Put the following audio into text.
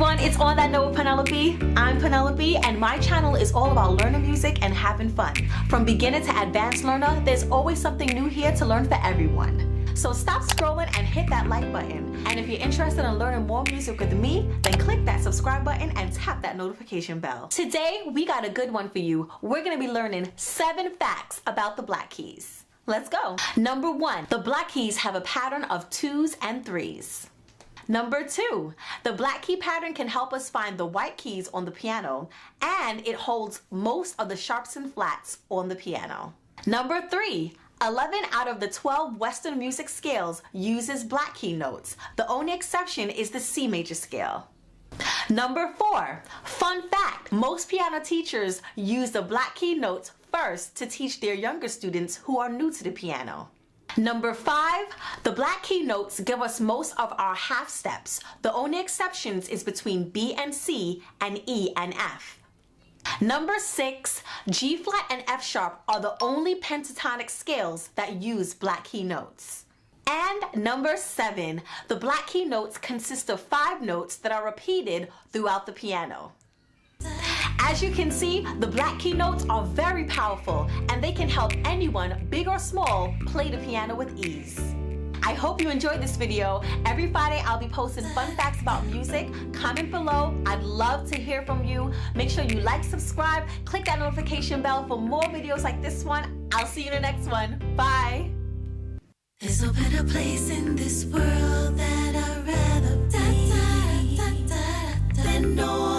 everyone, it's On That Note with Penelope. I'm Penelope and my channel is all about learning music and having fun. From beginner to advanced learner, there's always something new here to learn for everyone. So stop scrolling and hit that like button. And if you're interested in learning more music with me, then click that subscribe button and tap that notification bell. Today, we got a good one for you. We're gonna be learning 7 facts about the black keys. Let's go. Number 1, the black keys have a pattern of 2s and 3s. Number 2, the black key pattern can help us find the white keys on the piano, and it holds most of the sharps and flats on the piano. Number 3, 11 out of the 12 Western music scales uses black key notes. The only exception is the C major scale. Number 4, fun fact, most piano teachers use the black key notes first to teach their younger students who are new to the piano. Number 5, the black key notes give us most of our half steps. The only exceptions is between B and C and E and F. Number 6, G flat and F sharp are the only pentatonic scales that use black key notes. And number 7, the black key notes consist of 5 notes that are repeated throughout the piano. As you can see, the black key notes are very powerful and they can help anyone, big or small, play the piano with ease. I hope you enjoyed this video. Every Friday I'll be posting fun facts about music. Comment below. I'd love to hear from you. Make sure you like, subscribe, click that notification bell for more videos like this one. I'll see you in the next one. Bye. There's no better place in this world that I'd rather be than no